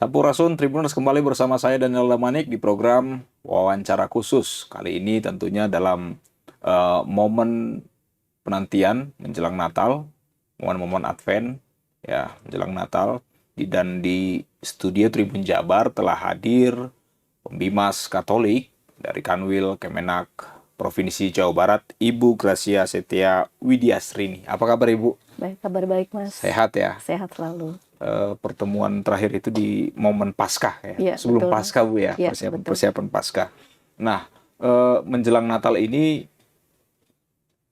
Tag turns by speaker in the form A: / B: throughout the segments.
A: Sampurasun Tribuners, kembali bersama saya Daniel Damanik di program wawancara khusus. Kali ini tentunya dalam momen penantian menjelang Natal, momen-momen Advent ya menjelang Natal, dan di studio Tribun Jabar telah hadir Pembimas Katolik dari Kanwil Kemenak Provinsi Jawa Barat, Ibu Gracia Setia Widiasrini. Apa kabar Ibu?
B: Baik, kabar baik Mas.
A: Sehat ya?
B: Sehat selalu.
A: Pertemuan terakhir itu di momen Paskah ya,
B: Ya,
A: sebelum
B: betul.
A: Paskah Bu ya,
B: Ya,
A: persiapan Paskah. Nah, menjelang Natal ini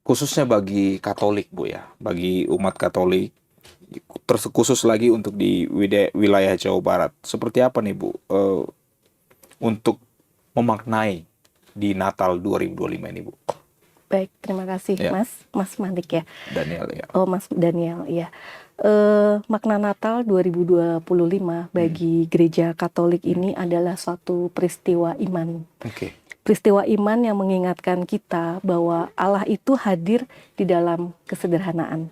A: khususnya bagi Katolik Bu ya, bagi umat Katolik, khusus lagi untuk di wilayah Jawa Barat. Seperti apa nih Bu untuk memaknai di Natal 2025 ini Bu?
B: Baik, terima kasih
A: Ya.
B: Mas Mandik ya.
A: Daniel ya.
B: Oh, Mas Daniel ya. Makna Natal 2025 bagi Gereja Katolik ini adalah suatu peristiwa iman.
A: Oke.
B: Peristiwa iman yang mengingatkan kita bahwa Allah itu hadir di dalam kesederhanaan.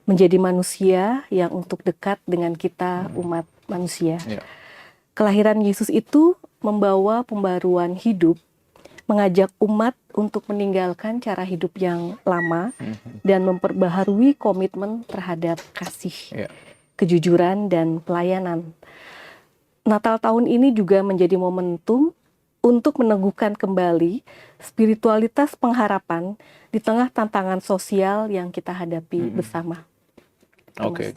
B: Menjadi manusia yang untuk dekat dengan kita umat manusia.
A: Ya.
B: Kelahiran Yesus itu membawa pembaruan hidup, mengajak umat untuk meninggalkan cara hidup yang lama dan memperbaharui komitmen terhadap kasih, kejujuran, dan pelayanan. Natal tahun ini juga menjadi momentum untuk meneguhkan kembali spiritualitas pengharapan di tengah tantangan sosial yang kita hadapi bersama.
A: Oke.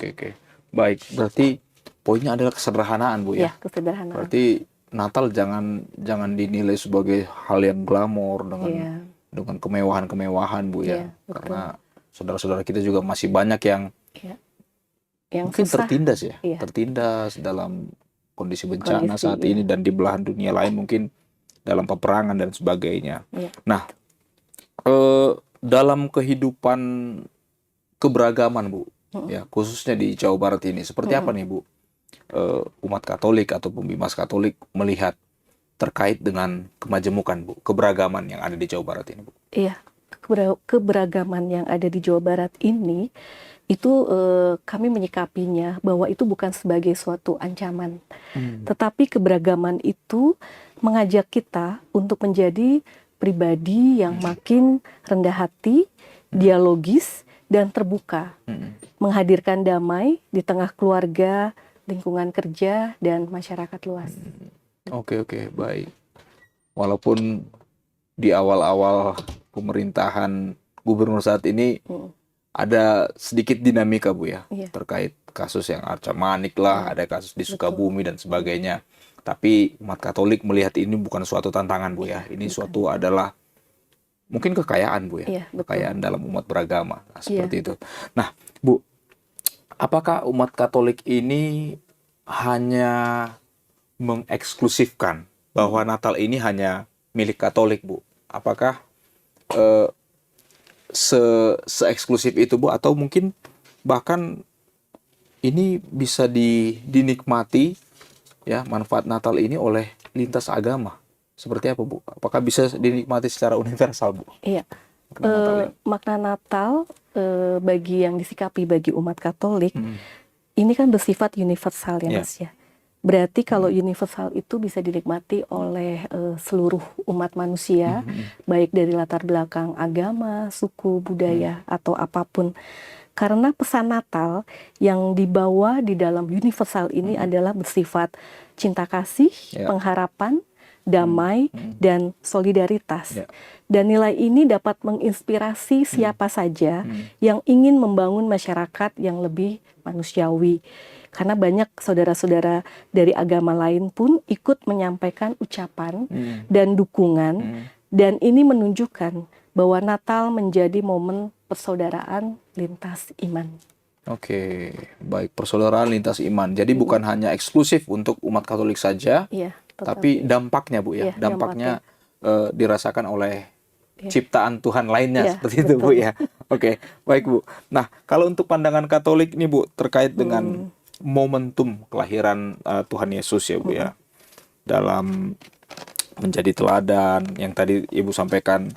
A: Baik, berarti poinnya adalah kesederhanaan Bu ya.
B: Ya, kesederhanaan.
A: Berarti Natal jangan dinilai sebagai hal yang glamor dengan kemewahan-kemewahan Bu ya.
B: Iya, betul.
A: Karena saudara-saudara kita juga masih banyak yang mungkin
B: susah.
A: tertindas ya.
B: Iya.
A: Tertindas dalam kondisi bencana saat ini dan di belahan dunia lain mungkin dalam peperangan dan sebagainya.
B: Iya.
A: Nah, dalam kehidupan keberagaman Bu, ya khususnya di Jawa Barat ini, seperti apa nih Bu? Umat Katolik atau pembimas Katolik melihat terkait dengan kemajemukan Bu, keberagaman yang ada di Jawa Barat ini Bu.
B: Iya, keberagaman yang ada di Jawa Barat ini itu kami menyikapinya bahwa itu bukan sebagai suatu ancaman, tetapi keberagaman itu mengajak kita untuk menjadi pribadi yang makin rendah hati, dialogis, dan terbuka, menghadirkan damai di tengah keluarga, lingkungan kerja, dan masyarakat luas.
A: Oke, baik. Walaupun di awal-awal pemerintahan gubernur saat ini ada sedikit dinamika Bu ya, terkait kasus yang Arca Manik lah, ada kasus di Sukabumi dan sebagainya. Tapi umat Katolik melihat ini bukan suatu tantangan Bu ya, ini suatu adalah mungkin kekayaan Bu ya, kekayaan dalam umat beragama, seperti itu. Nah Bu, apakah umat Katolik ini hanya mengeksklusifkan bahwa Natal ini hanya milik Katolik Bu? Apakah se-eksklusif itu Bu? Atau mungkin bahkan ini bisa dinikmati ya, manfaat Natal ini oleh lintas agama? Seperti apa Bu? Apakah bisa dinikmati secara universal Bu?
B: Iya. Makna Natal bagi yang disikapi bagi umat Katolik ini kan bersifat universal ya Mas ya. Berarti kalau universal itu bisa dinikmati oleh seluruh umat manusia, baik dari latar belakang agama, suku, budaya, atau apapun. Karena pesan Natal yang dibawa di dalam universal ini adalah bersifat cinta kasih, pengharapan, damai, dan solidaritas. Dan nilai ini dapat menginspirasi siapa saja yang ingin membangun masyarakat yang lebih manusiawi. Karena banyak saudara-saudara dari agama lain pun ikut menyampaikan ucapan dan dukungan. Dan ini menunjukkan bahwa Natal menjadi momen persaudaraan lintas iman.
A: Oke, baik, persaudaraan lintas iman. Jadi bukan hanya eksklusif untuk umat Katolik saja, tapi dampaknya Bu ya, dampaknya dirasakan oleh ciptaan Tuhan lainnya, seperti itu Bu ya. Oke, baik Bu. Nah, kalau untuk pandangan Katolik nih Bu, terkait dengan momentum kelahiran Tuhan Yesus ya Bu ya, dalam menjadi teladan yang tadi Ibu sampaikan,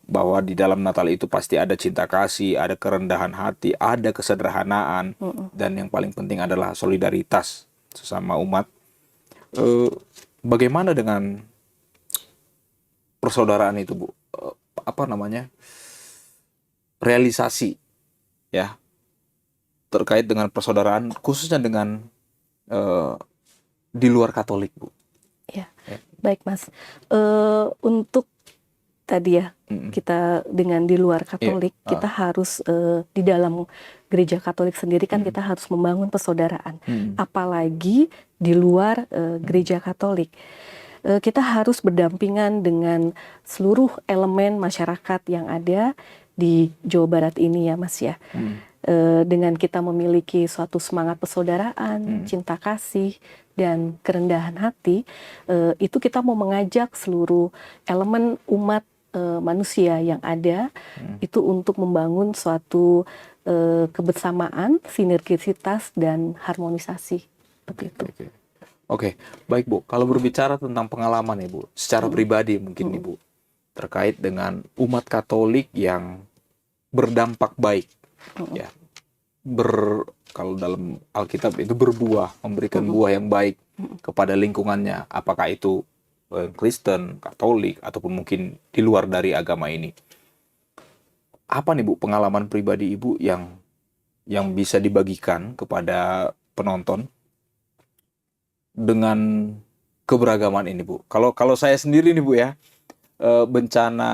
A: bahwa di dalam Natal itu pasti ada cinta kasih, ada kerendahan hati, ada kesederhanaan, dan yang paling penting adalah solidaritas sesama umat Bagaimana dengan persaudaraan itu, Bu? Apa namanya? Realisasi ya terkait dengan persaudaraan khususnya dengan di luar Katolik, Bu.
B: Ya, baik Mas. Untuk tadi ya, kita dengan di luar Katolik, kita harus di dalam gereja Katolik sendiri kan kita harus membangun persaudaraan. Apalagi di luar gereja Katolik. Kita harus berdampingan dengan seluruh elemen masyarakat yang ada di Jawa Barat ini ya Mas ya. Dengan kita memiliki suatu semangat persaudaraan, cinta kasih, dan kerendahan hati, itu kita mau mengajak seluruh elemen umat manusia yang ada itu untuk membangun suatu kebersamaan, sinergisitas, dan harmonisasi. Seperti itu.
A: Oke, baik Bu. Kalau berbicara tentang pengalaman ya Bu, secara pribadi mungkin nih Bu, terkait dengan umat Katolik yang berdampak baik, ya, kalau dalam Alkitab itu berbuah, memberikan buah yang baik kepada lingkungannya, apakah itu Kristen, Katolik, ataupun mungkin di luar dari agama ini. Apa nih Bu pengalaman pribadi Ibu yang bisa dibagikan kepada penonton dengan keberagaman ini Bu? Kalau saya sendiri nih Bu ya, bencana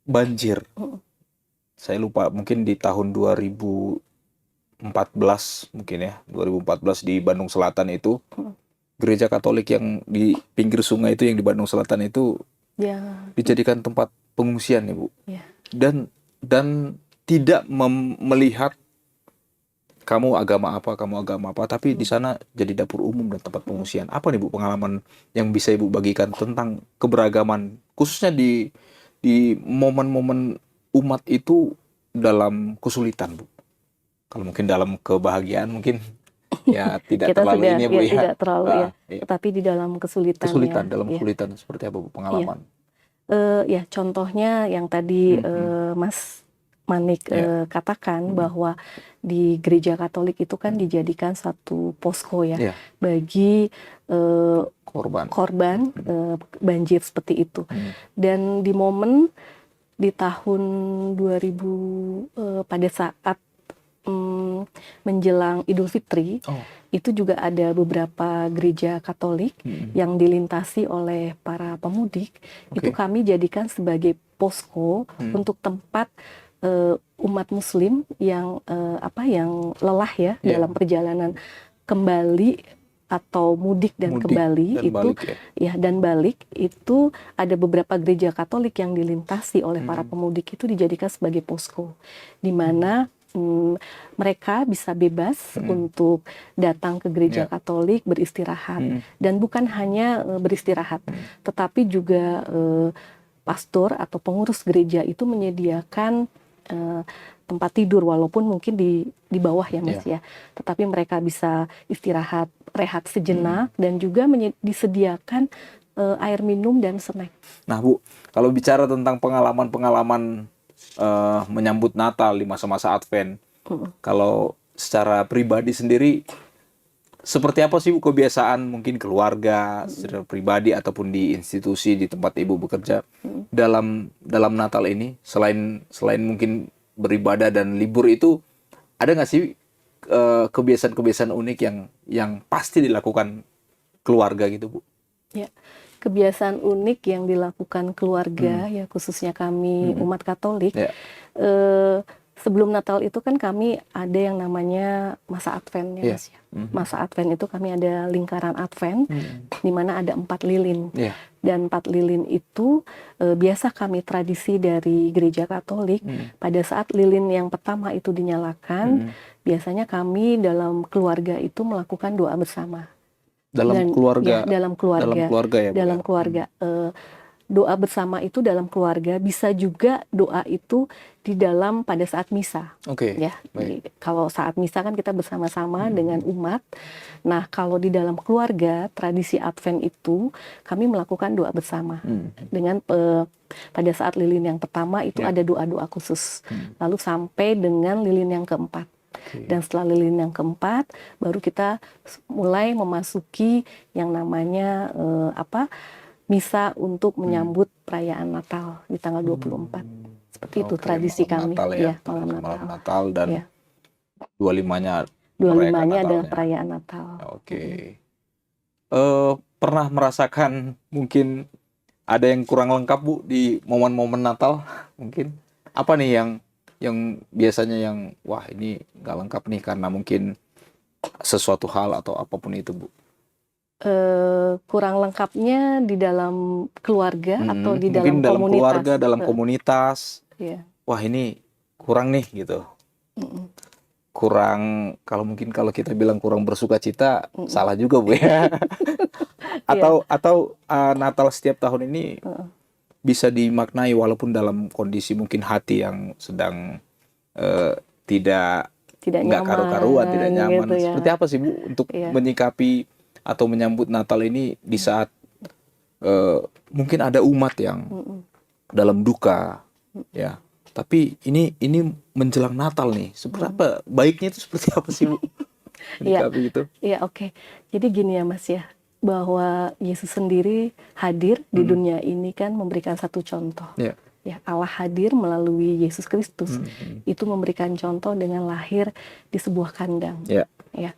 A: banjir, saya lupa mungkin di tahun 2014 mungkin ya, 2014 di Bandung Selatan itu, gereja Katolik yang di pinggir sungai itu yang di Bandung Selatan itu dijadikan tempat pengungsian ya Bu. Dan tidak melihat kamu agama apa, tapi di sana jadi dapur umum dan tempat pengungsian. Apa nih Bu pengalaman yang bisa Ibu bagikan tentang keberagaman, khususnya di momen-momen umat itu dalam kesulitan Bu? Kalau mungkin dalam kebahagiaan mungkin ya tidak terlalu ini Bu ya.
B: Tidak terlalu ya. Tetapi di dalam kesulitan
A: dalam kesulitan seperti apa Bu pengalaman?
B: Ya contohnya yang tadi Mas Manik katakan bahwa di gereja Katolik itu kan dijadikan satu posko ya bagi korban banjir seperti itu. Dan di momen di tahun 2000 pada saat menjelang Idul Fitri itu juga ada beberapa gereja Katolik yang dilintasi oleh para pemudik. Itu kami jadikan sebagai posko untuk tempat umat Muslim yang yang lelah ya dalam perjalanan kembali atau mudik dan kembali dan balik itu ada beberapa gereja Katolik yang dilintasi oleh para pemudik itu dijadikan sebagai posko di mana mereka bisa bebas untuk datang ke gereja Katolik beristirahat dan bukan hanya beristirahat tetapi juga pastor atau pengurus gereja itu menyediakan tempat tidur walaupun mungkin di bawah ya Mas ya, tetapi mereka bisa istirahat, rehat sejenak dan juga disediakan air minum dan snack.
A: Nah Bu, kalau bicara tentang pengalaman-pengalaman menyambut Natal di masa-masa Advent, kalau secara pribadi sendiri seperti apa sih Bu kebiasaan mungkin keluarga secara pribadi ataupun di institusi di tempat Ibu bekerja dalam Natal ini, selain mungkin beribadah dan libur itu, ada nggak sih kebiasaan-kebiasaan unik yang pasti dilakukan keluarga gitu Bu?
B: Ya, kebiasaan unik yang dilakukan keluarga ya khususnya kami umat Katolik. Sebelum Natal itu kan kami ada yang namanya masa Advent ya Mas ya. Masa Advent itu kami ada lingkaran Advent di mana ada 4 lilin. Dan 4 lilin itu biasa kami tradisi dari gereja Katolik. Pada saat lilin yang pertama itu dinyalakan, biasanya kami dalam keluarga itu melakukan doa bersama.
A: Dalam keluarga
B: doa bersama itu dalam keluarga, bisa juga doa itu di dalam pada saat misa. Ya. Jadi, kalau saat misa kan kita bersama-sama dengan umat. Nah, kalau di dalam keluarga, tradisi Advent itu kami melakukan doa bersama. Dengan pada saat lilin yang pertama itu ada doa-doa khusus. Lalu sampai dengan lilin yang keempat. Dan setelah lilin yang keempat, baru kita mulai memasuki yang namanya misa untuk menyambut perayaan Natal di tanggal 24. Seperti itu tradisi kami.
A: Natal ya,
B: malam
A: malam Natal dan 25-nya
B: 25-nya adalah perayaan Natal.
A: Oke. Pernah merasakan mungkin ada yang kurang lengkap Bu di momen-momen Natal mungkin? Apa nih yang biasanya yang wah ini nggak lengkap nih karena mungkin sesuatu hal atau apapun itu Bu?
B: Kurang lengkapnya di dalam keluarga atau di dalam
A: mungkin dalam
B: komunitas?
A: Keluarga, dalam komunitas.
B: Wah
A: ini kurang nih gitu. Kurang, kalau kita bilang kurang bersukacita, salah juga Bu ya. atau Natal setiap tahun ini bisa dimaknai walaupun dalam kondisi mungkin hati yang sedang tidak
B: nyaman,
A: karu-karuan, tidak nyaman.
B: gitu ya.
A: Seperti apa sih Bu untuk menyikapi atau menyambut Natal ini di saat mungkin ada umat yang dalam duka, ya. Tapi ini menjelang Natal nih, seperti apa baiknya itu seperti apa sih Bu? Menyikapi itu?
B: Iya, oke. Jadi gini ya Mas ya, bahwa Yesus sendiri hadir di dunia ini kan memberikan satu contoh. Ya, Allah hadir melalui Yesus Kristus. Itu memberikan contoh dengan lahir di sebuah kandang. Ya.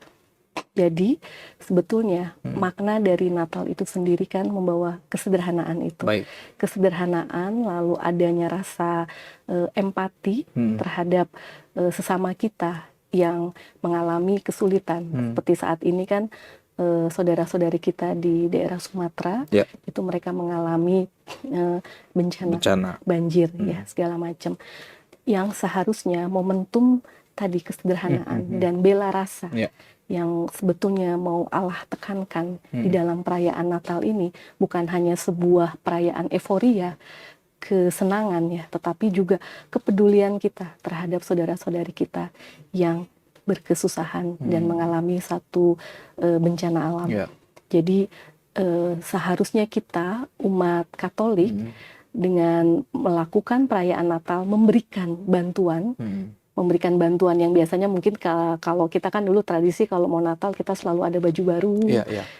B: Jadi sebetulnya makna dari Natal itu sendiri kan membawa kesederhanaan itu. Kesederhanaan, lalu adanya rasa empati terhadap sesama kita yang mengalami kesulitan. Seperti saat ini kan saudara-saudari kita di daerah Sumatera, itu mereka mengalami bencana banjir, ya segala macam. Yang seharusnya momentum tadi kesederhanaan dan bela rasa yang sebetulnya mau Allah tekankan di dalam perayaan Natal ini bukan hanya sebuah perayaan euforia, kesenangan ya, tetapi juga kepedulian kita terhadap saudara-saudari kita yang berkesusahan dan mengalami satu bencana alam. Jadi seharusnya kita umat Katolik dengan melakukan perayaan Natal memberikan bantuan yang biasanya mungkin kalau kita kan dulu tradisi kalau mau Natal kita selalu ada baju baru,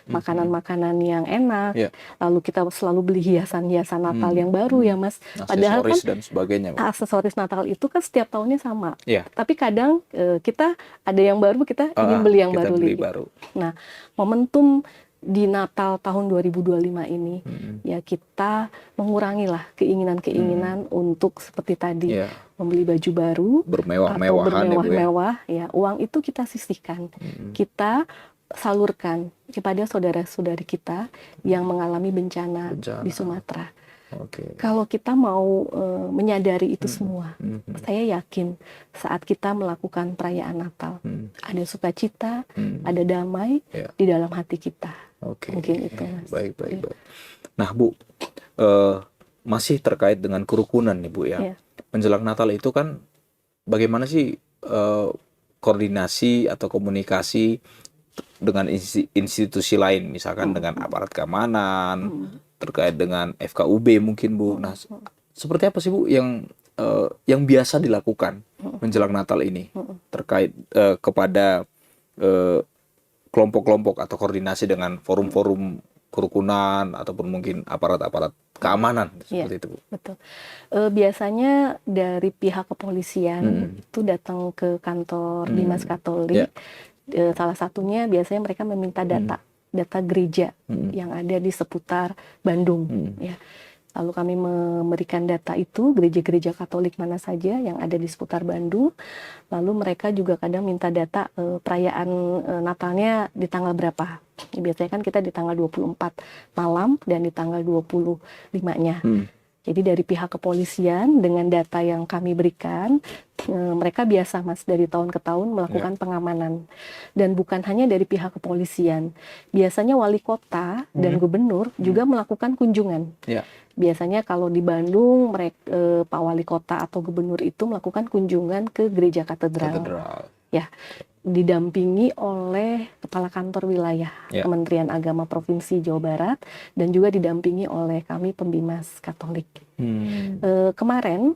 B: makanan-makanan yang enak, lalu kita selalu beli hiasan-hiasan Natal yang baru ya Mas. Padahal kan
A: dan sebagainya,
B: aksesoris Natal itu kan setiap tahunnya sama. Tapi kadang kita ada yang baru, kita ingin beli yang baru lagi. Nah, momentum di Natal tahun 2025 ini ya kita mengurangilah keinginan-keinginan untuk seperti tadi membeli baju baru, bermewah-mewah ya, uang itu kita sisihkan, kita salurkan kepada saudara-saudari kita yang mengalami bencana di Sumatera. Kalau kita mau menyadari itu semua, saya yakin saat kita melakukan perayaan Natal, ada sukacita, ada damai di dalam hati kita. Mungkin itu Mas.
A: Baik. Nah Bu, masih terkait dengan kerukunan nih Bu ya. Menjelang Natal itu kan bagaimana sih koordinasi atau komunikasi dengan institusi lain, misalkan dengan aparat keamanan, terkait dengan FKUB mungkin Bu. Nah, seperti apa sih Bu yang biasa dilakukan menjelang Natal ini terkait kepada kelompok-kelompok atau koordinasi dengan forum-forum kerukunan ataupun mungkin aparat-aparat keamanan seperti itu Bu?
B: Betul. Biasanya dari pihak kepolisian itu datang ke kantor Dimas Katolik. Salah satunya biasanya mereka meminta data gereja yang ada di seputar Bandung. Ya. Lalu kami memberikan data itu, gereja-gereja Katolik mana saja yang ada di seputar Bandung. Lalu mereka juga kadang minta data perayaan Natalnya di tanggal berapa. Biasanya kan kita di tanggal 24 malam dan di tanggal 25-nya. Jadi dari pihak kepolisian dengan data yang kami berikan, mereka biasa Mas dari tahun ke tahun melakukan pengamanan. Dan bukan hanya dari pihak kepolisian. Biasanya wali kota dan gubernur juga melakukan kunjungan. Biasanya kalau di Bandung, Pak Wali Kota atau Gubernur itu melakukan kunjungan ke Gereja Katedral. Ya, didampingi oleh Kepala Kantor Wilayah Kementerian Agama Provinsi Jawa Barat dan juga didampingi oleh kami Pembimas Katolik. Kemarin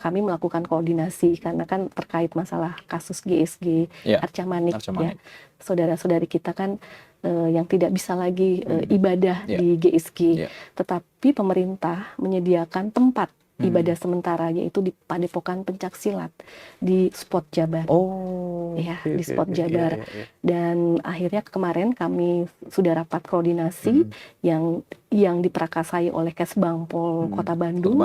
B: kami melakukan koordinasi karena kan terkait masalah kasus GSG Arca Manik ya. Saudara-saudari kita kan yang tidak bisa lagi ibadah di GSG, tetapi pemerintah menyediakan tempat ibadah sementara, yaitu di Padepokan Pencaksilat di Spot Jabar. Di Spot Jabar. Dan akhirnya kemarin kami sudah rapat koordinasi yang diperakasai oleh Kesbangpol Kota Bandung.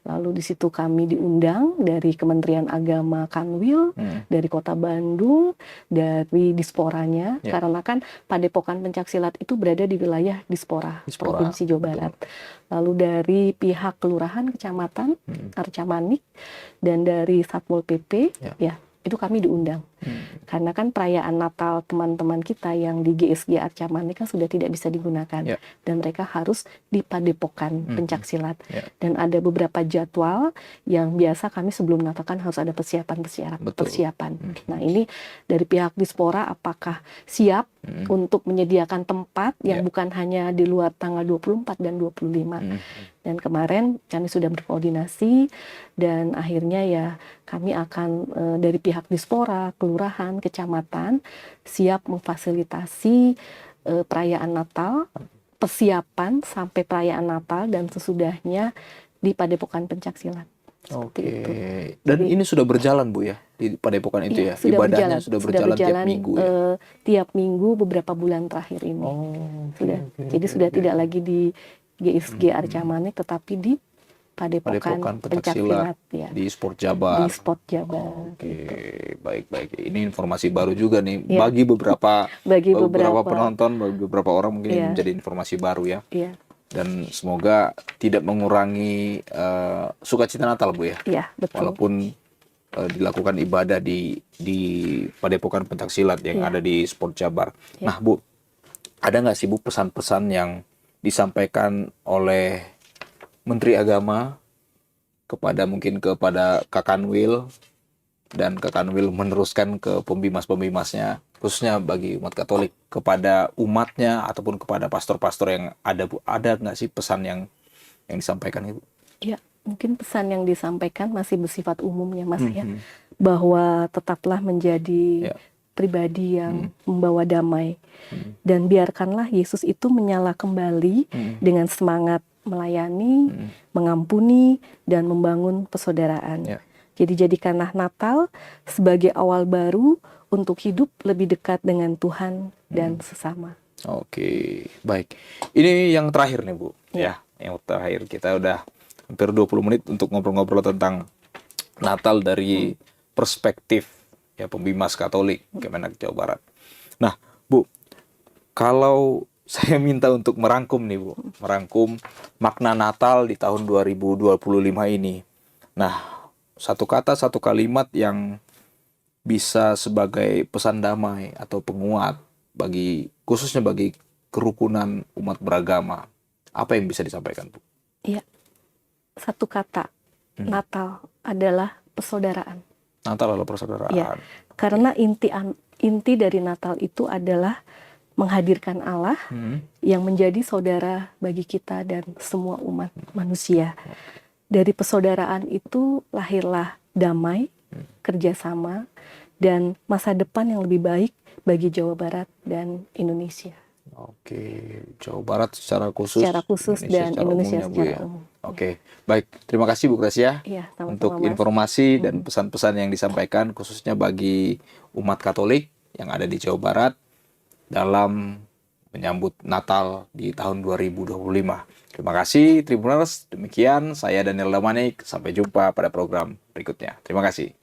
B: Lalu di situ kami diundang dari Kementerian Agama Kanwil, dari Kota Bandung, dari Disporanya, karena kan Padepokan Pencaksilat itu berada di wilayah Dispora. Provinsi Jawa Barat. Lalu dari pihak kelurahan, kecamatan, Arca Manik, dan dari Satpol PP, itu kami diundang. Karena kan perayaan Natal teman-teman kita yang di GSG Arca Manik kan sudah tidak bisa digunakan. Dan mereka harus di Padepokan Pencaksilat. Dan ada beberapa jadwal yang biasa kami sebelum Natal kan harus ada persiapan. Nah ini dari pihak Dispora apakah siap untuk menyediakan tempat yang bukan hanya di luar tanggal 24 dan 25. Dan kemarin kami sudah berkoordinasi dan akhirnya ya kami akan dari pihak Dispora, kelurahan, kecamatan siap memfasilitasi perayaan Natal, persiapan sampai perayaan Natal dan sesudahnya di Padepokan Pencaksilat.
C: Dan ini sudah berjalan Bu ya di Padepokan itu ya? Ibadahnya sudah berjalan tiap minggu ya?
B: Tiap minggu beberapa bulan terakhir ini. Jadi sudah tidak lagi di GSG Arca Manik tetapi di Padepokan Pencaksilat ya.
C: Di Spot Jabar.
B: Di Spot Jabar.
C: Baik. Ini informasi baru juga nih bagi beberapa penonton, bagi beberapa orang mungkin ini menjadi informasi baru ya. Dan semoga tidak mengurangi sukacita Natal Bu ya.
B: Iya, betul.
C: Walaupun dilakukan ibadah di Padepokan Pencaksilat yang ada di Spot Jabar. Nah Bu, ada nggak sih Bu pesan-pesan yang disampaikan oleh Menteri Agama kepada Kakanwil dan Kakanwil meneruskan ke pembimas-pembimasnya khususnya bagi umat Katolik kepada umatnya ataupun kepada pastor-pastor yang ada Bu, ada nggak sih pesan yang disampaikan Ibu?
B: Ya, mungkin pesan yang disampaikan masih bersifat umumnya Mas ya, bahwa tetaplah menjadi pribadi yang membawa damai dan biarkanlah Yesus itu menyala kembali dengan semangat melayani, mengampuni dan membangun persaudaraan. Jadi jadikanlah Natal sebagai awal baru untuk hidup lebih dekat dengan Tuhan dan sesama.
C: Baik. Ini yang terakhir nih Bu. Yang terakhir kita udah hampir 20 menit untuk ngobrol-ngobrol tentang Natal dari perspektif pembimas Katolik Kemenak Jawa Barat. Nah, Bu, kalau saya minta untuk merangkum nih Bu, merangkum makna Natal di tahun 2025 ini. Nah, satu kata, satu kalimat yang bisa sebagai pesan damai atau penguat khususnya bagi kerukunan umat beragama. Apa yang bisa disampaikan Bu?
B: Iya, satu kata, Natal adalah persaudaraan.
C: Natal adalah persaudaraan.
B: Karena inti dari Natal itu adalah menghadirkan Allah yang menjadi saudara bagi kita dan semua umat manusia. Dari persaudaraan itu lahirlah damai, kerjasama, dan masa depan yang lebih baik bagi Jawa Barat dan Indonesia.
C: Jawa Barat secara khusus
B: dan Indonesia secara umum.
C: Baik. Terima kasih Bu Gracia untuk
B: Mas.
C: informasi dan pesan-pesan yang disampaikan khususnya bagi umat Katolik yang ada di Jawa Barat dalam menyambut Natal di tahun 2025. Terima kasih Tribuners. Demikian saya Daniel Damanik. Sampai jumpa pada program berikutnya. Terima kasih.